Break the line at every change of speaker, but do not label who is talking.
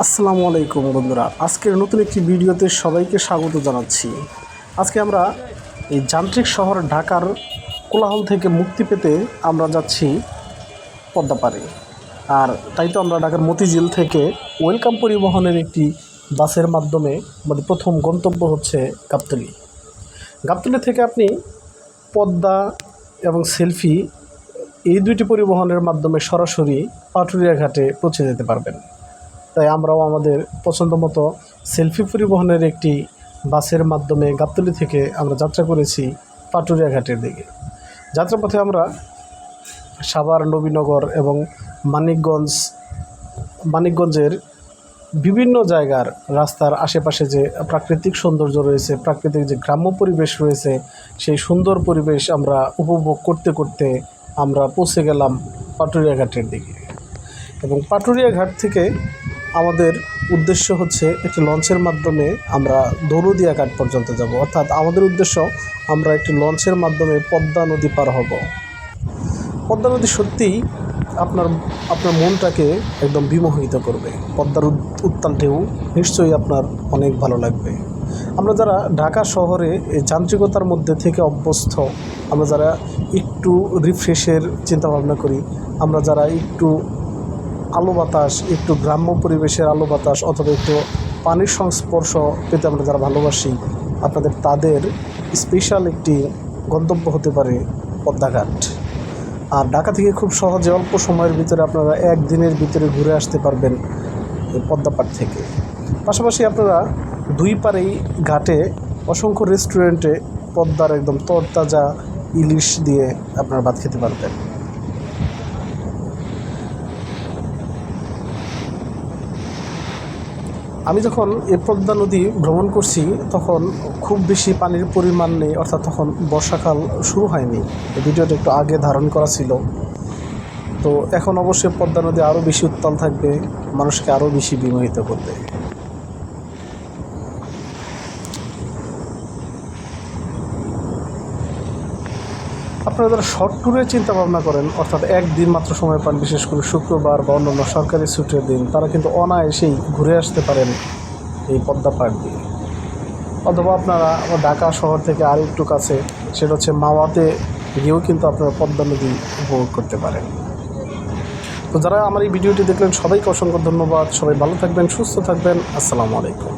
আসসালামু আলাইকুম বন্ধুরা, আজকের নতুন একটি ভিডিওতে সবাইকে স্বাগত জানাচ্ছি। আজকে আমরা এই যান্ত্রিক শহর ঢাকার কোলাহল থেকে মুক্তি পেতে আমরা যাচ্ছি পদ্মা পাড়ে। আর তাই তো আমরা ঢাকার মতিঝিল থেকে ওয়েলকাম পরিবহনের একটি বাসের মাধ্যমে আমাদের প্রথম গন্তব্য হচ্ছে গাবতলী। গাবতলী থেকে আপনি পদ্মা এবং সেলফি এই দুইটি পরিবহনের মাধ্যমে সরাসরি পাটুরিয়া ঘাটে পৌঁছে যেতে পারবেন। তাই আমরাও আমাদের পছন্দ মতো সেলফি পরিবহনের একটি বাসের মাধ্যমে গাবতলী থেকে আমরা যাত্রা করেছি পাটুরিয়া ঘাটের দিকে। যাত্রাপথে আমরা সাভার, নবীনগর এবং মানিকগঞ্জের বিভিন্ন জায়গার রাস্তার আশেপাশে যে প্রাকৃতিক সৌন্দর্য রয়েছে, প্রাকৃতিক যে গ্রাম্য পরিবেশ রয়েছে, সেই সুন্দর পরিবেশ আমরা উপভোগ করতে করতে আমরা পৌঁছে গেলাম পাটুরিয়া ঘাটের দিকে। এবং পাটুরিয়া ঘাট থেকে আমাদের উদ্দেশ্য হচ্ছে একটি লঞ্চের মাধ্যমে আমরা দৌলতদিয়া ঘাট পর্যন্ত যাব। অর্থাৎ আমাদের উদ্দেশ্য আমরা একটি লঞ্চের মাধ্যমে পদ্মা নদী পার হব। পদ্মা নদী সত্যিই আপনার মনটাকে একদম বিমোহিত করবে। পদ্মার উত্তাল ঢেউ নিশ্চয়ই আপনার অনেক ভালো লাগবে। আমরা যারা ঢাকা শহরে এই যান্ত্রিকতার মধ্যে থেকে অভ্যস্ত, আমরা যারা একটু রিফ্রেশের চিন্তাভাবনা করি, আমরা যারা একটু আলো বাতাস, একটু গ্রাম্য পরিবেশের আলো বাতাস অথবা একটু পানির সংস্পর্শ পেতে আমরা যারা ভালোবাসি, তাদের স্পেশাল একটি গন্তব্য হতে পারে পদ্মাঘাট। আর ঢাকা থেকে খুব সহজে অল্প সময়ের ভিতরে আপনারা একদিনের ভিতরে ঘুরে আসতে পারবেন পদ্মাপাড় থেকে। পাশাপাশি আপনারা দুই পারেই ঘাটে অসংখ্য রেস্টুরেন্টে পদ্মার একদম তরতাজা ইলিশ দিয়ে আপনারা ভাত খেতে পারবেন। আমি যখন এই পদ্মা নদী ভ্রমণ করছি তখন খুব বেশি পানির পরিমাণ নেই, অর্থাৎ তখন বর্ষাকাল শুরু হয়নি। এই ভিডিওটা একটু আগে ধারণ করা ছিল। তো এখন অবশ্যই পদ্মা নদী আরও বেশি উত্তাল থাকবে, মানুষকে আরও বেশি বিমোহিত করবে। আপনারা যারা শর্ট ট্যুরের চিন্তা ভাবনা করেন, অর্থাৎ একদিন মাত্র সময় পান, বিশেষ করে শুক্রবার বা অন্যান্য সরকারি ছুটির দিন, তারা কিন্তু অনায়াসেই ঘুরে আসতে পারেন এই পদ্মা পাড় দিয়ে। অথবা আপনারা ঢাকা শহর থেকে আর একটু কাছে, সেটা হচ্ছে মাওয়াতে গিয়েও কিন্তু আপনারা পদ্মা নদী উপভোগ করতে পারেন। তো যারা আমার এই ভিডিওটি দেখলেন সবাইকে অসংখ্য ধন্যবাদ। সবাই ভালো থাকবেন, সুস্থ থাকবেন। আসসালামু আলাইকুম।